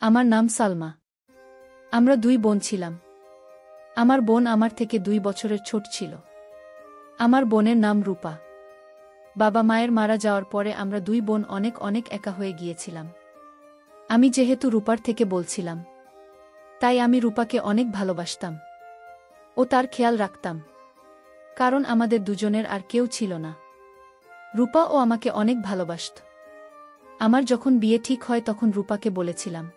আমার নাম সালমা। আমরা দুই বোন ছিলাম। আমার বোন আমার থেকে 2 বছরের ছোট ছিল। আমার বোনের নাম রূপা। বাবা মায়ের মারা যাওয়ার পরে আমরা দুই বোন অনেক অনেক একা হয়ে গিয়েছিলাম। আমি যেহেতু রূপার থেকে বলছিলাম, তাই আমি রূপাকে অনেক ভালোবাসতাম ও তার খেয়াল রাখতাম, কারণ আমাদের দুজনের আর কেউ ছিল না। রূপা ও আমাকে অনেক ভালোবাসত। আমার যখন বিয়ে ঠিক হয় তখন রূপাকে বলেছিলাম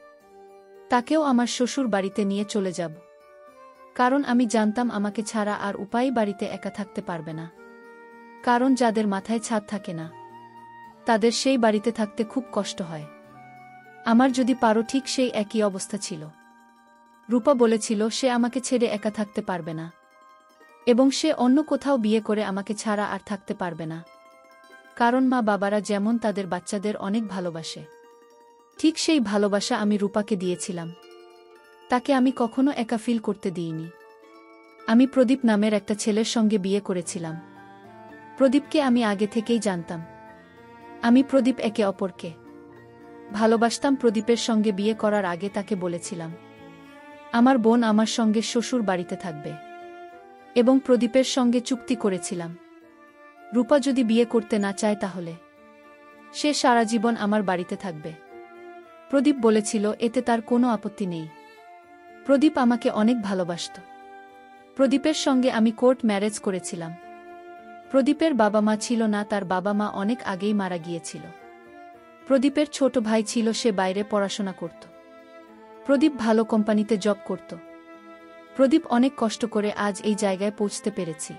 তাকেও আমার শ্বশুর বাড়িতে নিয়ে চলে যাব, কারণ আমি জানতাম আমাকে ছাড়া আর উপায় বাড়িতে একা থাকতে পারবে না। কারণ যাদের মাথায় ছাদ থাকে না, তাদের সেই বাড়িতে থাকতে খুব কষ্ট হয়। আমার যদি পারো ঠিক সেই একই অবস্থা ছিল। রূপা বলেছিল সে আমাকে ছেড়ে একা থাকতে পারবে না এবং সে অন্য কোথাও বিয়ে করে আমাকে ছাড়া আর থাকতে পারবে না, কারণ মা বাবারা যেমন তাদের বাচ্চাদের অনেক ভালোবাসে, ঠিক সেই ভালোবাসা আমি রূপাকে দিয়েছিলাম। তাকে আমি কখনো একা ফিল করতে দিইনি। আমি প্রদীপ নামের একটা ছেলের সঙ্গে বিয়ে করেছিলাম। প্রদীপকে আমি আগে থেকেই জানতাম। আমি প্রদীপ একে অপরকে ভালোবাসতাম। প্রদীপের সঙ্গে বিয়ে করার আগে তাকে বলেছিলাম আমার বোন আমার সঙ্গে শ্বশুর বাড়িতে থাকবে এবং প্রদীপের সঙ্গে চুক্তি করেছিলাম রূপা যদি বিয়ে করতে না চায় তাহলে সে সারা জীবন আমার বাড়িতে থাকবে। প্রদীপ বলেছিল এতে তার কোনো আপত্তি নেই। প্রদীপ আমাকে অনেক ভালোবাসত। প্রদীপের সঙ্গে আমি কোর্ট ম্যারেজ করেছিলাম। প্রদীপের বাবা মা ছিল না, তার বাবা মা অনেক আগেই মারা গিয়েছিল। প্রদীপের ছোট ভাই ছিল, সে বাইরে পড়াশোনা করত। প্রদীপ ভালো কোম্পানিতে জব করত। প্রদীপ অনেক কষ্ট করে আজ এই জায়গায় পৌঁছতে পেরেছি।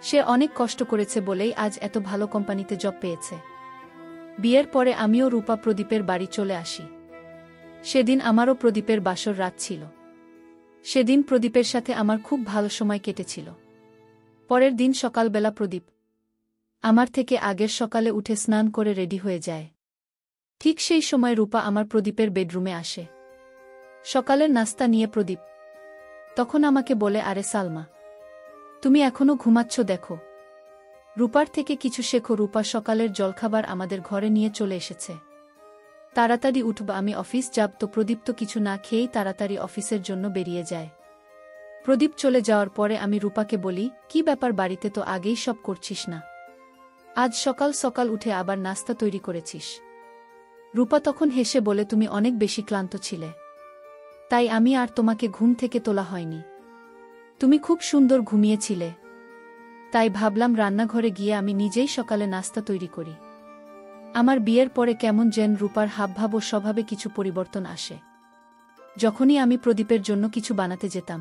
সে অনেক কষ্ট করেছে বলেই আজ এত ভালো কোম্পানিতে জব পেয়েছে। বিয়ের পরে আমিও রূপা প্রদীপের বাড়ি চলে আসি। সেদিন আমারও প্রদীপের বাসর রাত ছিল। সেদিন প্রদীপের সাথে আমার খুব ভালো সময় কেটেছিল। পরের দিন সকালবেলা প্রদীপ আমার থেকে আগের সকালে উঠে স্নান করে রেডি হয়ে যায়। ঠিক সেই সময় রূপা আমার প্রদীপের বেডরুমে আসে সকালের নাস্তা নিয়ে। প্রদীপ তখন আমাকে বলে আরে সালমা, তুমি এখনো ঘুমাচ্ছ, দেখো রূপার থেকে কিছু শেখো। রূপা সকালের জলখাবার আমাদের ঘরে নিয়ে চলে এসেছে। তাড়াতাড়ি উঠব, আমি অফিস যাব। তো প্রদীপ তো কিছু না খেয়েই তাড়াতাড়ি অফিসের জন্য বেরিয়ে যায়। প্রদীপ চলে যাওয়ার পরে আমি রূপাকে বলি কি ব্যাপার, বাড়িতে তো আগেই সব করছিস না, আজ সকাল সকাল উঠে আবার নাস্তা তৈরি করেছিস? রূপা তখন হেসে বলে তুমি অনেক বেশি ক্লান্ত ছিলে, তাই আমি আর তোমাকে ঘুম থেকে তোলা হয়নি। তুমি খুব সুন্দর ঘুমিয়েছিলে, তাই ভাবলাম রান্নাঘরে গিয়ে আমি নিজেই সকালে নাস্তা তৈরি করি। আমার বিয়ের পরে কেমন যেন রূপার হাবভাব ও স্বভাবে কিছু পরিবর্তন আসে। যখনই আমি প্রদীপের জন্য কিছু বানাতে যেতাম,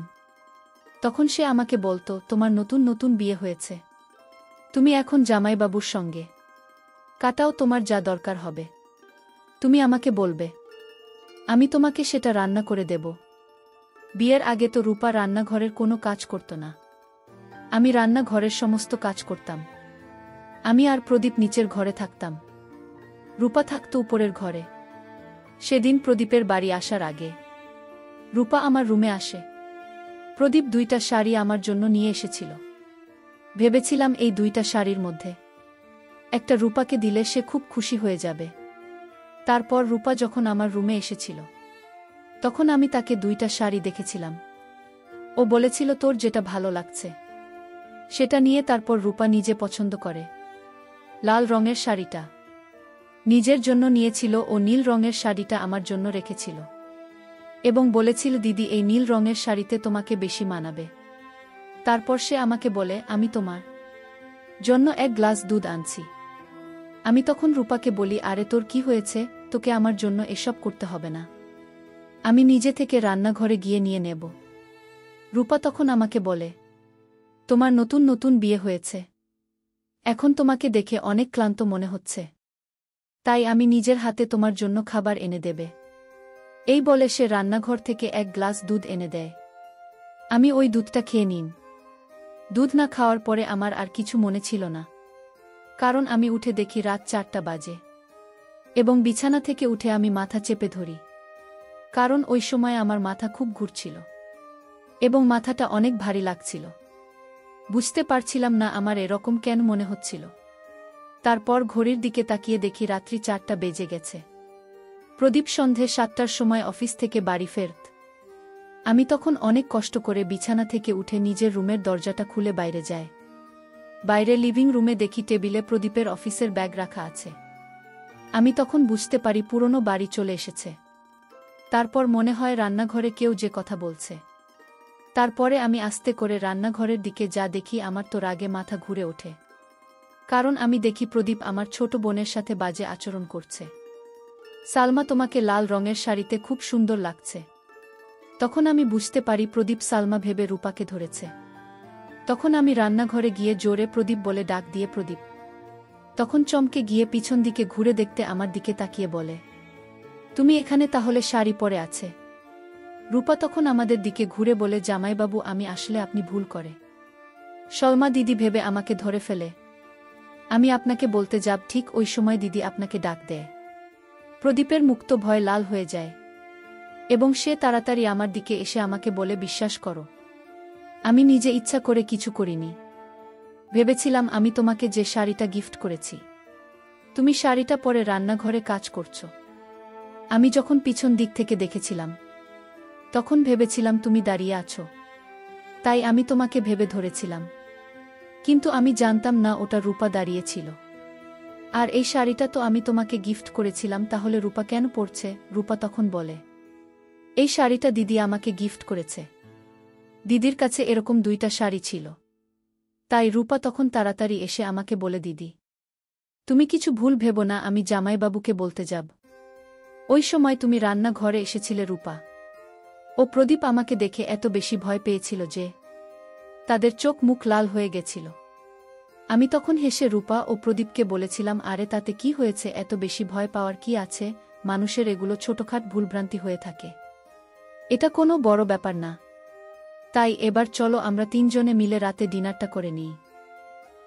তখন সে আমাকে বলতো তোমার নতুন নতুন বিয়ে হয়েছে, তুমি এখন জামাইবাবুর সঙ্গে কাটাও, তোমার যা দরকার হবে তুমি আমাকে বলবে, আমি তোমাকে সেটা রান্না করে দেব। বিয়ের আগে তো রূপা রান্নাঘরের কোনো কাজ করত না, আমি রান্নাঘরের সমস্ত কাজ করতাম। আমি আর প্রদীপ নিচের ঘরে থাকতাম, রূপা থাকত উপরের ঘরে। সেদিন প্রদীপের বাড়ি আসার আগে রূপা আমার রুমে আসে। প্রদীপ 2টা শাড়ি আমার জন্য নিয়ে এসেছিল। ভেবেছিলাম এই 2টা শাড়ির মধ্যে একটা রূপাকে দিলে সে খুব খুশি হয়ে যাবে। তারপর রূপা যখন আমার রুমে এসেছিল, তখন আমি তাকে 2টা শাড়ি দেখেছিলাম। ও বলেছিল তোর যেটা ভালো লাগছে সেটা নিয়ে। তারপর রূপা নিজে পছন্দ করে লাল রঙের শাড়িটা নিজের জন্য নিয়েছিল ও নীল রঙের শাড়িটা আমার জন্য রেখেছিল এবং বলেছিল দিদি এই নীল রঙের শাড়িতে তোমাকে বেশি মানাবে। তারপর সে আমাকে বলে আমি তোমার জন্য 1 গ্লাস দুধ আনছি। আমি তখন রূপাকে বলি আরে তোর কি হয়েছে, তোকে আমার জন্য এসব করতে হবে না, আমি নিজে থেকে রান্নাঘরে গিয়ে নিয়ে নেব। রূপা তখন আমাকে বলে তোমার নতুন নতুন বিয়ে হয়েছে, এখন তোমাকে দেখে অনেক ক্লান্ত মনে হচ্ছে, তাই আমি নিজের হাতে তোমার জন্য খাবার এনে দেবে। এই বলে সে রান্নাঘর থেকে 1 গ্লাস দুধ এনে দেয়। আমি ওই দুধটা খেয়ে নিন। দুধ না খাওয়ার পরে আমার আর কিছু মনে ছিল না, কারণ আমি উঠে দেখি রাত 4টা বাজে এবং বিছানা থেকে উঠে আমি মাথা চেপে ধরি, কারণ ওই সময় আমার মাথা খুব ঘুরছিল এবং মাথাটা অনেক ভারী লাগছিল। বুঝতে পারছিলাম না আমার এরকম কেন মনে হচ্ছিল। তারপর ঘড়ির দিকে তাকিয়ে দেখি রাত্রি 4টা বেজে গেছে। প্রদীপ সন্ধে 7টার সময় অফিস থেকে বাড়ি ফেরত। আমি তখন অনেক কষ্ট করে বিছানা থেকে উঠে নিজের রুমের দরজাটা খুলে বাইরে যায়। বাইরে লিভিং রুমে দেখি টেবিলে প্রদীপের অফিসের ব্যাগ রাখা আছে। আমি তখন বুঝতে পারি পুরনো বাড়ি চলে এসেছে। তারপর মনে হয় রান্নাঘরে কেউ যে কথা বলছে। তারপরে আমি আস্তে করে রান্নাঘরের দিকে যা দেখি আমার তো রাগে মাথা ঘুরে ওঠে। কারণ আমি দেখি প্রদীপ আমার ছোট বোনের সাথে বাজে আচরণ করছে। সালমা, তোমাকে লাল রঙের শাড়িতে খুব সুন্দর লাগছে। তখন আমি বুঝতে পারি প্রদীপ সালমা ভেবে রূপাকে ধরেছে। তখন আমি রান্নাঘরে গিয়ে জোরে প্রদীপ বলে ডাক দিয়ে প্রদীপ তখন চমকে গিয়ে পিছন দিকে ঘুরে দেখতে আমার দিকে তাকিয়ে বলে, তুমি এখানে তাহলে শাড়ি পরে আছে? রূপা তখন আমাদের দিকে ঘুরে বলে, জামাইবাবু আমি আসলে আপনি ভুল করে সলমা দিদি ভেবে আমাকে ধরে ফেলে। আমি আপনাকে বলতে যাব ঠিক ওই সময় দিদি আপনাকে ডাক দেয়। প্রদীপের মুখ তো ভয় লাল হয়ে যায় এবং সে তাড়াতাড়ি আমার দিকে এসে আমাকে বলে, বিশ্বাস করো আমি নিজে ইচ্ছা করে কিছু করিনি। ভেবেছিলাম আমি তোমাকে যে শাড়িটা গিফট করেছি তুমি শাড়িটা পরে রান্নাঘরে কাজ করছো। আমি যখন পিছন দিক থেকে দেখেছিলাম তখন ভেবেছিলাম তুমি দাঁড়িয়ে আছো, তাই আমি তোমাকে ভেবে ধরেছিলাম। কিন্তু আমি জানতাম না ওটা রূপা দাঁড়িয়েছিল। আর এই শাড়িটা তো আমি তোমাকে গিফট করেছিলাম, তাহলে রূপা কেন পরছে? রূপা তখন বলে, এই শাড়িটা দিদি আমাকে গিফট করেছে। দিদির কাছে এরকম 2টা শাড়ি ছিল। তাই রূপা তখন তাড়াতাড়ি এসে আমাকে বলে, দিদি তুমি কিছু ভুল ভেবো না, আমি জামাইবাবুকে বলতে যাব। ওই সময় তুমি রান্নাঘরে এসেছিলে রূপা ও প্রদীপ আমাকে দেখে এত বেশি ভয় পেয়েছিল যে তাদের চোখ মুখ লাল হয়ে গেছিল। আমি তখন হেসে রূপা ও প্রদীপকে বলেছিলাম, আরে তাতে কি হয়েছে, এত বেশি ভয় পাওয়ার কি আছে, মানুষের এগুলো ছোটখাট ভুলভ্রান্তি হয়ে থাকে, এটা কোনো বড় ব্যাপার না। তাই এবার চলো আমরা 3 জনে মিলে রাতে ডিনারটা করে নিই।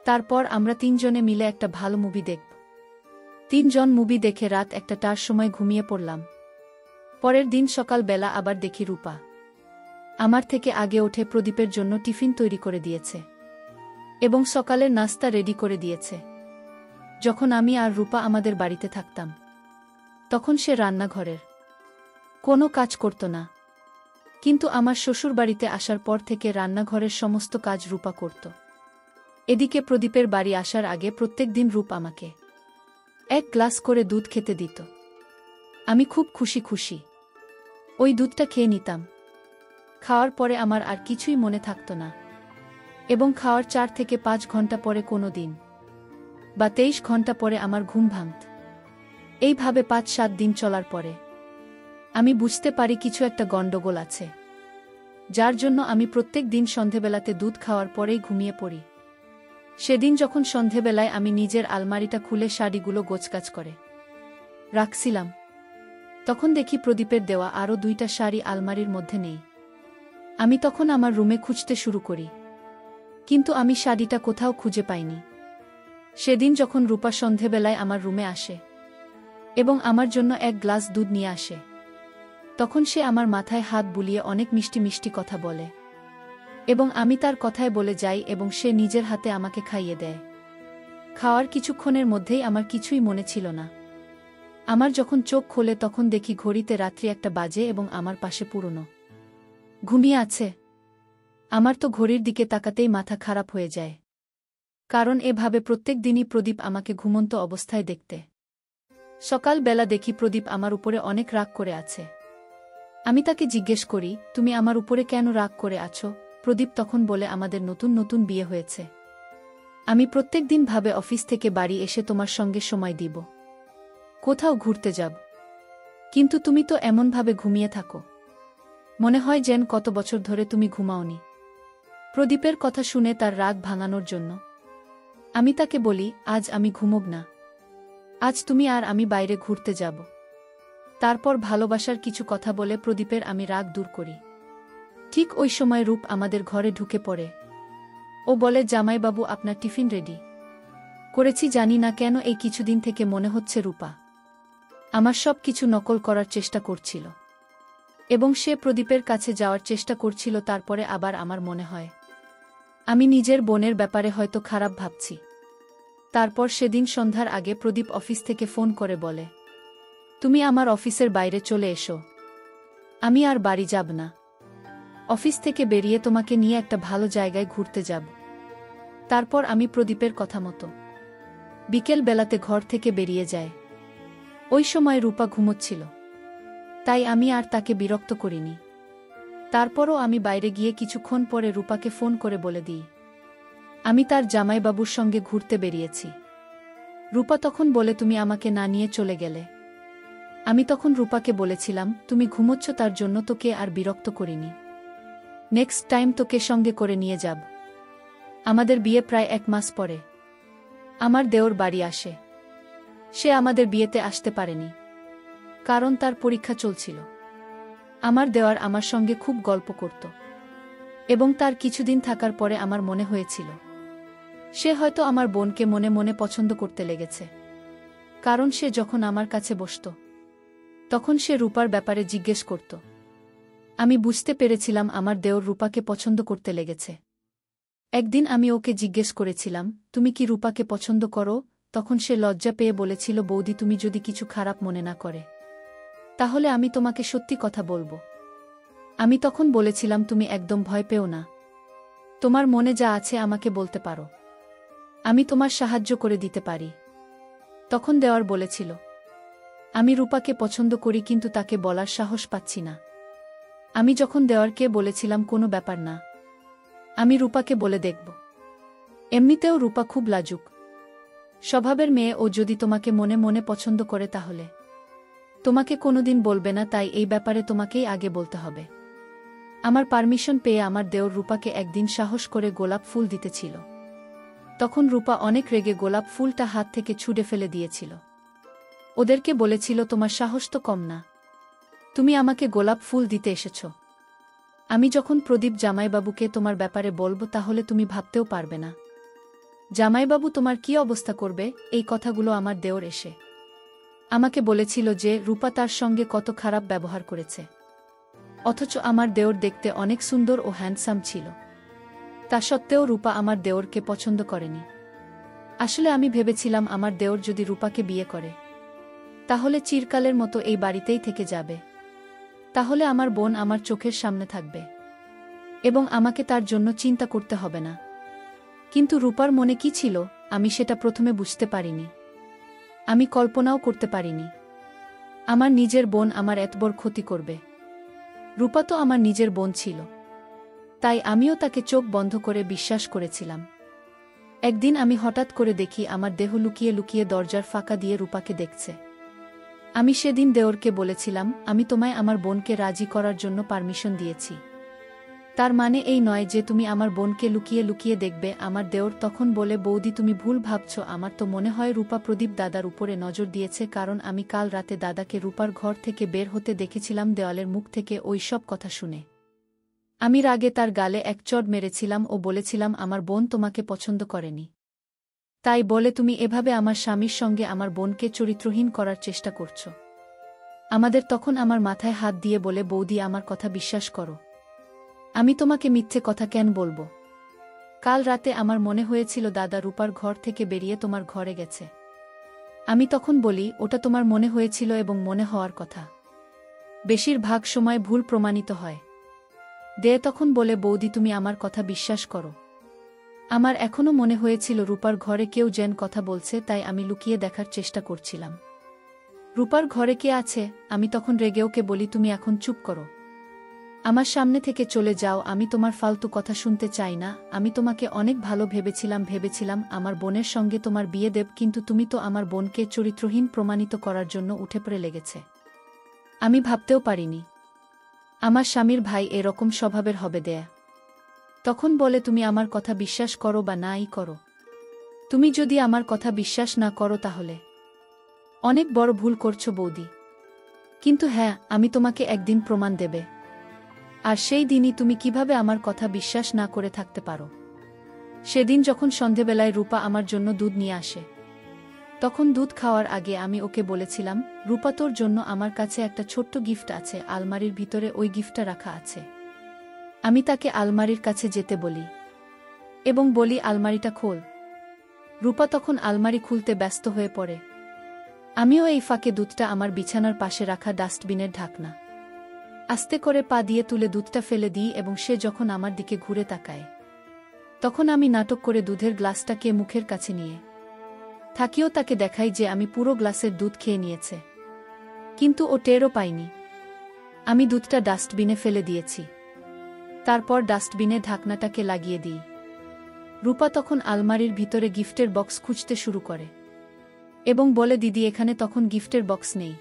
তারপর আমরা 3 জনে মিলে একটা ভালো মুভি দেখব। 3 জন মুভি দেখে রাত 1টার সময় ঘুমিয়ে পড়লাম। পরের দিন সকালবেলা আবার দেখি রূপা আমার থেকে আগে উঠে প্রদীপের জন্য টিফিন তৈরি করে দিয়েছে এবং সকালের নাস্তা রেডি করে দিয়েছে। যখন আমি আর রূপা আমাদের বাড়িতে থাকতাম তখন সে রান্নাঘরের কোনো কাজ করত না, কিন্তু আমার শ্বশুর বাড়িতে আসার পর থেকে রান্নাঘরের সমস্ত কাজ রূপা করত। এদিকে প্রদীপের বাড়ি আসার আগে প্রত্যেক দিন রূপ আমাকে 1 গ্লাস করে দুধ খেতে দিত। আমি খুব খুশি খুশি ওই দুধটা খেয়ে নিতাম। খাওয়ার পরে আমার আর কিছুই মনে থাকত না এবং খাওয়ার 4 থেকে 5 ঘন্টা পরে কোনো দিন বা 23 ঘন্টা পরে আমার ঘুম ভাঙত। এইভাবে 5-7 দিন চলার পরে আমি বুঝতে পারি কিছু একটা গণ্ডগোল আছে, যার জন্য আমি প্রত্যেক দিন সন্ধেবেলাতে দুধ খাওয়ার পরেই ঘুমিয়ে পড়ি। সেদিন যখন সন্ধেবেলায় আমি নিজের আলমারিটা খুলে শাড়িগুলো গোছগাছ করে রাখছিলাম তখন দেখি প্রদীপের দেওয়া আরও 2টা শাড়ি আলমারির মধ্যে নেই। আমি তখন আমার রুমে খুঁজতে শুরু করি, কিন্তু আমি শাড়িটা কোথাও খুঁজে পাইনি। সেদিন যখন রূপা সন্ধেবেলায় আমার রুমে আসে এবং আমার জন্য 1 গ্লাস দুধ নিয়ে আসে তখন সে আমার মাথায় হাত বুলিয়ে অনেক মিষ্টি মিষ্টি কথা বলে এবং আমি তার কথায় বলে যাই এবং সে নিজের হাতে আমাকে খাইয়ে দেয়। খাওয়ার কিছুক্ষণের মধ্যেই আমার কিছুই মনে ছিল না। আমার যখন চোখ খোলে তখন দেখি ঘড়িতে রাত্রি 1টা বাজে এবং আমার পাশে পুরনো ঘুমিয়ে আছে। আমার তো ঘড়ির দিকে তাকাতেই মাথা খারাপ হয়ে যায়, কারণ এভাবে প্রত্যেক দিনই প্রদীপ আমাকে ঘুমন্ত অবস্থায় দেখতে। সকালবেলা দেখি প্রদীপ আমার উপরে অনেক রাগ করে আছে। আমি তাকে জিজ্ঞেস করি, তুমি আমার উপরে কেন রাগ করে আছো? প্রদীপ তখন বলে, আমাদের নতুন নতুন বিয়ে হয়েছে, আমি প্রত্যেক দিন ভাবে অফিস থেকে বাড়ি এসে তোমার সঙ্গে সময় দিব, কোথাও ঘুরতে যাব, কিন্তু তুমি তো এমনভাবে ঘুমিয়ে থাকো, মনে হয় যেন কত বছর ধরে তুমি ঘুমাওনি। প্রদীপের কথা শুনে তার রাগ ভাঙানোর জন্য আমি তাকে বলি, আজ আমি ঘুমোব না, আজ তুমি আর আমি বাইরে ঘুরতে যাব। তারপর ভালোবাসার কিছু কথা বলে প্রদীপের আমি রাগ দূর করি। ঠিক ওই সময় রূপ আমাদের ঘরে ঢুকে পড়ে। ও বলে, জামাইবাবু আপনার টিফিন রেডি করেছি। জানি না কেন এই কিছুদিন থেকে মনে হচ্ছে রূপা আমার সব কিছু নকল করার চেষ্টা করছিল এবং সে প্রদীপের কাছে যাওয়ার চেষ্টা করছিল। তারপরে আবার আমার মনে হয় আমি নিজের বোনের ব্যাপারে হয়তো খারাপ ভাবছি। তারপর সেদিন সন্ধ্যার আগে প্রদীপ অফিস থেকে ফোন করে বলে, তুমি আমার অফিসের বাইরে চলে এসো। আমি আর বাড়ি যাব না। অফিস থেকে বেরিয়ে তোমাকে নিয়ে একটা ভালো জায়গায় ঘুরতে যাব। তারপর আমি প্রদীপের কথা মতো বিকেল বেলাতে ঘর থেকে বেরিয়ে যায়। ওই সময় রূপা ঘুমোচ্ছিল, তাই আমি আর তাকে বিরক্ত করিনি। তারপরও আমি বাইরে গিয়ে কিছুক্ষণ পরে রূপাকে ফোন করে বলে দিই আমি তার জামাইবাবুর সঙ্গে ঘুরতে বেরিয়েছি। রূপা তখন বলে তুমি আমাকে না নিয়ে চলে গেলে। আমি তখন রূপাকে বলেছিলাম তুমি ঘুমোচ্ছ, তার জন্য তোকে আর বিরক্ত করিনি। নেক্সট টাইম তোকে সঙ্গে করে নিয়ে যাব। আমাদের বিয়ে প্রায় 1 মাস পরে আমার দেওর বাড়ি আসে। সে আমাদের বিয়েতে আসতে পারেনি, কারণ তার পরীক্ষা চলছিল। আমার দেওয়ার আমার সঙ্গে খুব গল্প করত, এবং তার কিছুদিন থাকার পরে আমার মনে হয়েছিল সে হয়তো আমার বোনকে মনে মনে পছন্দ করতে লেগেছে। কারণ সে যখন আমার কাছে বসত তখন সে রূপার ব্যাপারে জিজ্ঞেস করত। আমি বুঝতে পেরেছিলাম আমার দেওর রূপাকে পছন্দ করতে লেগেছে। একদিন আমি ওকে জিজ্ঞেস করেছিলাম তুমি কি রূপাকে পছন্দ করো? তখন সে লজ্জা পেয়ে বলেছিল বৌদি তুমি যদি কিছু খারাপ মনে না করে তাহলে আমি তোমাকে সত্যি কথা বলবো। আমি তখন বলেছিলাম তুমি একদম ভয় পেও না, তোমার মনে যা আছে আমাকে বলতে পারো, আমি তোমার সাহায্য করে দিতে পারি। তখন দেওয়ার বলেছিল আমি রূপাকে পছন্দ করি, কিন্তু তাকে বলার সাহস পাচ্ছি না। আমি যখন দেওয়ারকে বলেছিলাম কোনো ব্যাপার না, আমি রূপাকে বলে দেখব। এমনিতেও রূপা খুব লাজুক স্বভাবের মেয়ে, ও যদি তোমাকে মনে মনে পছন্দ করে তাহলে তোমাকে কোনোদিন বলবে না, তাই এই ব্যাপারে তোমাকেই আগে বলতে হবে। আমার পারমিশন পেয়ে আমার দেওর রূপাকে একদিন সাহস করে গোলাপ ফুল দিতেছিল। তখন রূপা অনেক রেগে গোলাপ ফুলটা হাত থেকে ছুঁড়ে ফেলে দিয়েছিল। ওদেরকে বলেছিল তোমার সাহস তো কম না, তুমি আমাকে গোলাপ ফুল দিতে এসেছ। আমি যখন প্রদীপ জামাইবাবুকে তোমার ব্যাপারে বলবো তাহলে তুমি ভাবতেও পারবে না জামাইবাবু তোমার কি অবস্থা করবে। এই কথাগুলো আমার দেওর এসে আমাকে বলেছিল যে রূপা তার সঙ্গে কত খারাপ ব্যবহার করেছে, অথচ আমার দেওর দেখতে অনেক সুন্দর ও হ্যান্ডসাম ছিল। তা সত্ত্বেও রূপা আমার দেওরকে পছন্দ করেনি। আসলে আমি ভেবেছিলাম আমার দেওর যদি রূপাকে বিয়ে করে তাহলে চিরকালের মতো এই বাড়িতেই থেকে যাবে, তাহলে আমার বোন আমার চোখের সামনে থাকবে এবং আমাকে তার জন্য চিন্তা করতে হবে না। কিন্তু রূপার মনে কি ছিল আমি সেটা প্রথমে বুঝতে পারিনি। আমি কল্পনাও করতে পারিনি আমার নিজের বোন আমার এত বড় ক্ষতি করবে। রূপা তো আমার নিজের বোন ছিল, তাই আমিও তাকে চোখ বন্ধ করে বিশ্বাস করেছিলাম। একদিন আমি হঠাৎ করে দেখি আমার দেহ লুকিয়ে লুকিয়ে দরজার ফাঁকা দিয়ে রূপাকে দেখছে। আমি সেদিন দেওরকে বলেছিলাম আমি তোমায় আমার বোনকে রাজি করার জন্য পারমিশন দিয়েছি, তার মানে এই নয় যে তুমি আমার বোনকে লুকিয়ে লুকিয়ে দেখবে। আমার দেওর তখন বলে বৌদি তুমি ভুল ভাবছ, আমার তো মনে হয় রূপা প্রদীপ দাদার উপরে নজর দিয়েছে, কারণ আমি কাল রাতে দাদাকে রূপার ঘর থেকে বের হতে দেখেছিলাম দেওয়ালের মুখ থেকে ওই সব কথা শুনে। আমি রাগে তার গালে এক চড় মেরেছিলাম ও বলেছিলাম আমার বোন তোমাকে পছন্দ করেনি, তাই বলে তুমি এভাবে আমার স্বামীর সঙ্গে আমার বোনকে চরিত্রহীন করার চেষ্টা করছ। আমাদের তখন আমার মাথায় হাত দিয়ে বলে বৌদি আমার কথা বিশ্বাস করো, আমি তোমাকে মিথ্যে কথা কেন বলবো। কাল রাতে আমার মনে হয়েছিল দাদা রূপার ঘর থেকে বেরিয়ে তোমার ঘরে গেছে। আমি তখন বলি ওটা তোমার মনে হয়েছিল এবং মনে হওয়ার কথা বেশিরভাগ সময় ভুল প্রমাণিত হয়। দে তখন বলে বৌদি তুমি আমার কথা বিশ্বাস করো, আমার এখনো মনে হয়েছিল রূপার ঘরে কেউ যেন কথা বলছে, তাই আমি লুকিয়ে দেখার চেষ্টা করছিলাম রূপার ঘরে কে আছে। আমি তখন রেগে ওকে বলি তুমি এখন চুপ করো, আমার সামনে থেকে চলে যাও, আমি তোমার ফালতু কথা শুনতে চাই না। আমি তোমাকে অনেক ভালো ভেবেছিলাম আমার বোনের সঙ্গে তোমার বিয়ে দেব, কিন্তু তুমি তো আমার বোনকে চরিত্রহীন প্রমাণিত করার জন্য উঠে পড়ে লেগেছে। আমি ভাবতেও পারিনি আমার স্বামীর ভাই এরকম স্বভাবের হবে দেয়া। তখন বলে তুমি আমার কথা বিশ্বাস করো বা নাই করো, তুমি যদি আমার কথা বিশ্বাস না করো তাহলে অনেক বড় ভুল করছো বৌদি। কিন্তু হ্যাঁ, আমি তোমাকে একদিন প্রমাণ দেবে, আর সেই দিনই তুমি কিভাবে আমার কথা বিশ্বাস না করে থাকতে পারো। সেদিন যখন সন্ধেবেলায় রূপা আমার জন্য দুধ নিয়ে আসে, তখন দুধ খাওয়ার আগে আমি ওকে বলেছিলাম রূপা তোর জন্য আমার কাছে একটা ছোট্ট গিফট আছে, আলমারির ভিতরে ওই গিফটটা রাখা আছে। আমি তাকে আলমারির কাছে যেতে বলি এবং বলি আলমারিটা খোল। রূপা তখন আলমারি খুলতে ব্যস্ত হয়ে পড়ে। আমিও এই ফাঁকে দুধটা আমার বিছানার পাশে রাখা ডাস্টবিনের ঢাকনা আস্তে করে পা দিয়ে তুলে দুধটা ফেলে দিই এবং সে যখন আমার দিকে ঘুরে তাকায় তখন আমি নাটক করে দুধের গ্লাসটাকে মুখের কাছে নিয়ে থাকিও তাকে দেখাই যে আমি পুরো গ্লাসের দুধ খেয়ে নিয়েছে। কিন্তু ও টেরও পায়নি। আমি দুধটা ডাস্টবিনে ফেলে দিয়েছি। তারপর ডাস্টবিনে ঢাকনাটাকে লাগিয়ে দিই। রূপা তখন আলমারির ভিতরে গিফটের বক্স খুঁজতে শুরু করে এবং বলে, দিদি এখানে তখন গিফটের বক্স নেই।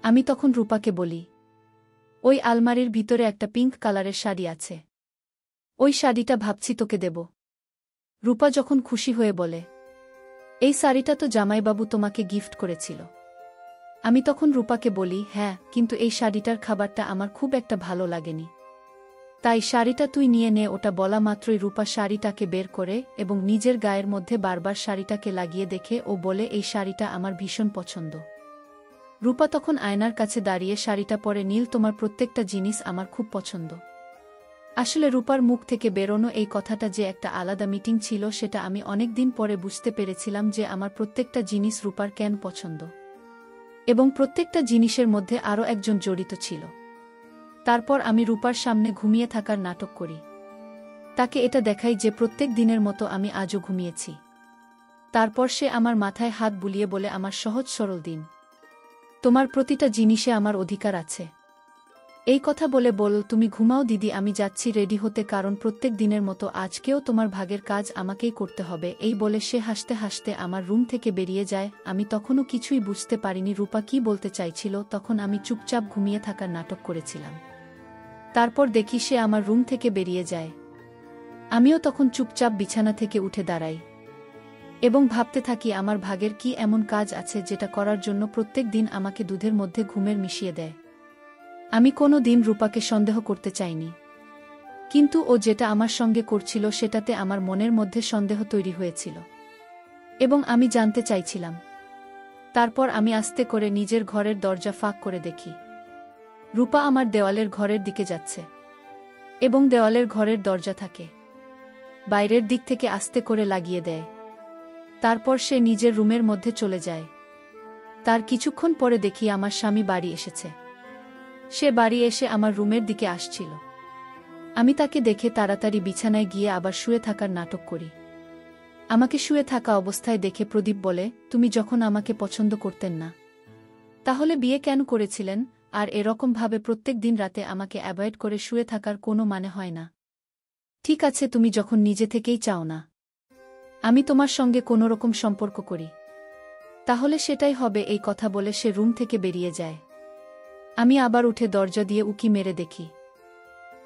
আমি তখন রূপাকে বলি, ওই আলমারির ভিতরে একটা পিঙ্ক কালারের শাড়ি আছে, ওই শাড়িটা ভাবছি তোকে দেব। রূপা যখন খুশি হয়ে বলে, এই শাড়িটা তো জামাইবাবু তোমাকে গিফট করেছিল। আমি তখন রূপাকে বলি, হ্যাঁ, কিন্তু এই শাড়িটার খাবারটা আমার খুব একটা ভালো লাগেনি, তাই শাড়িটা তুই নিয়ে নে। ওটা বলা মাত্রই রূপা শাড়িটাকে বের করে এবং নিজের গায়ের মধ্যে বারবার শাড়িটাকে লাগিয়ে দেখে ও বলে, এই শাড়িটা আমার ভীষণ পছন্দ। রূপা তখন আয়নার কাছে দাঁড়িয়ে শাড়িটা পরে, নীল, তোমার প্রত্যেকটা জিনিস আমার খুব পছন্দ। আসলে রূপার মুখ থেকে বেরোনো এই কথাটা যে একটা আলাদা মিটিং ছিল সেটা আমি অনেক দিন পরে বুঝতে পেরেছিলাম যে আমার প্রত্যেকটা জিনিস রূপার কেন পছন্দ এবং প্রত্যেকটা জিনিসের মধ্যে আরও একজন জড়িত ছিল। তারপর আমি রূপার সামনে ঘুমিয়ে থাকার নাটক করি। তাকে এটা দেখাই যে প্রত্যেক দিনের মতো আমি আজও ঘুমিয়েছি। তারপর সে আমার মাথায় হাত বুলিয়ে বলে, আমার সহজ সরল দিন, তোমার প্রতিটা জিনিসে আমার অধিকার আছে। এই কথা বলে বল, তুমি ঘুমাও দিদি, আমি যাচ্ছি রেডি হতে, কারণ প্রত্যেক দিনের মতো আজকেও তোমার ভাগের কাজ আমাকেই করতে হবে। এই বলে সে হাসতে হাসতে আমার রুম থেকে বেরিয়ে যায়। আমি তখনও কিছুই বুঝতে পারিনি রূপা কি বলতে চাইছিল। তখন আমি চুপচাপ ঘুমিয়ে থাকার নাটক করেছিলাম। তারপর দেখি সে আমার রুম থেকে বেরিয়ে যায়। আমিও তখন চুপচাপ বিছানা থেকে উঠে দাঁড়াই এবং ভাবতে থাকি আমার ভাগের কি এমন কাজ আছে যেটা করার জন্য প্রত্যেক দিন আমাকে দুধের মধ্যে ঘুমের মিশিয়ে দেয়। আমি কোনো দিন রূপাকে সন্দেহ করতে চাইনি, কিন্তু ও যেটা আমার সঙ্গে করছিল সেটাতে আমার মনের মধ্যে সন্দেহ তৈরি হয়েছিল এবং আমি জানতে চাইছিলাম। তারপর আমি আস্তে করে নিজের ঘরের দরজা ফাঁক করে দেখি রূপা আমার দেওয়ালের ঘরের দিকে যাচ্ছে এবং দেওয়ালের ঘরের দরজা থাকে বাইরের দিক থেকে আস্তে করে লাগিয়ে দেয়। তারপর সে নিজের রুমের মধ্যে চলে যায়। তার কিছুক্ষণ পরে দেখি আমার স্বামী বাড়ি এসেছে। সে বাড়ি এসে আমার রুমের দিকে আসছিল। আমি তাকে দেখে তাড়াতাড়ি বিছানায় গিয়ে আবার শুয়ে থাকার নাটক করি। আমাকে শুয়ে থাকা অবস্থায় দেখে প্রদীপ বলে, তুমি যখন আমাকে পছন্দ করতেন না তাহলে বিয়ে কেন করেছিলেন? আর এরকমভাবে প্রত্যেক দিন রাতে আমাকে অ্যাভয়েড করে শুয়ে থাকার কোনো মানে হয় না। ঠিক আছে, তুমি যখন নিজে থেকেই চাও না আমি তোমার সঙ্গে কোনো রকম সম্পর্ক করি, তাহলে সেটাই হবে। এই কথা বলে সে রুম থেকে বেরিয়ে যায়। আমি আবার উঠে দরজা দিয়ে উকি মেরে দেখি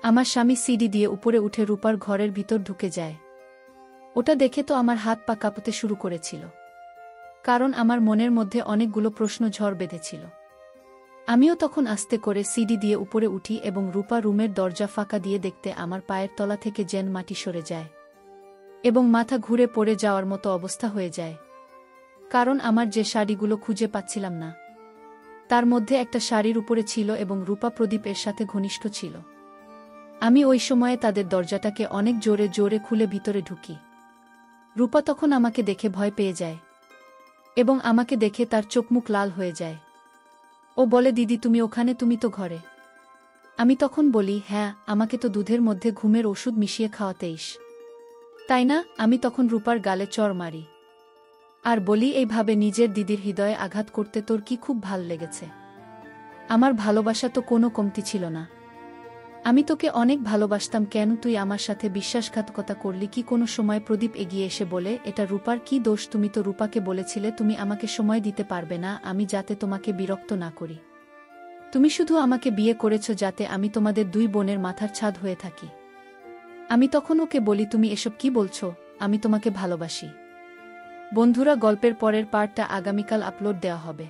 আমার স্বামী সিঁড়ি দিয়ে উপরে উঠে রূপার ঘরের ভিতর ঢুকে যায়। ওটা দেখে তো আমার হাত পা কাঁপতে শুরু করেছিল, কারণ আমার মনের মধ্যে অনেকগুলো প্রশ্ন ঝড় বেঁধেছিল। আমিও তখন আস্তে করে সিঁড়ি দিয়ে উপরে উঠি এবং রূপা রুমের দরজা ফাঁকা দিয়ে দেখতে আমার পায়ের তলা থেকে যেন মাটি সরে যায় এবং মাথা ঘুরে পড়ে যাওয়ার মতো অবস্থা হয়ে যায়, কারণ আমার যে শাড়িগুলো খুঁজে পাচ্ছিলাম না তার মধ্যে একটা শাড়ির উপরে ছিল এবং রূপা প্রদীপ এর সাথে ঘনিষ্ঠ ছিল। আমি ওই সময়ে তাদের দরজাটাকে অনেক জোরে জোরে খুলে ভিতরে ঢুকি। রূপা তখন আমাকে দেখে ভয় পেয়ে যায় এবং আমাকে দেখে তার চোখ মুখ লাল হয়ে যায়। ও বলে, দিদি তুমি ওখানে, তুমি তো ঘরে। আমি তখন বলি, হ্যাঁ, আমাকে তো দুধের মধ্যে ঘুমের ওষুধ মিশিয়ে খাওয়াতেইস, তাই না? আমি তখন রূপার গালে চড় মারি আর বলি, এইভাবে নিজের দিদির হৃদয়ে আঘাত করতে তোর কি খুব ভাল লেগেছে? আমার ভালোবাসা তো কোনো কমতি ছিল না। আমি তোকে অনেক ভালোবাসতাম, কেন তুই আমার সাথে বিশ্বাসঘাতকতা করলি? কি কোনো সময় প্রদীপ এগিয়ে এসে বলে, এটা রূপার কি দোষ? তুমি তো রূপাকে বলেছিলে তুমি আমাকে সময় দিতে পারবে না, আমি যাতে তোমাকে বিরক্ত না করি। তুমি শুধু আমাকে বিয়ে করেছ যাতে আমি তোমাদের দুই বোনের মাথার ছাদ হয়ে থাকি। আমি তখন ওকে বলি, তুমি এসব কি বলছো? আমি তোমাকে ভালোবাসি। বন্ধুরা, গল্পের পরের পার্টটা আগামীকাল আপলোড দেওয়া হবে।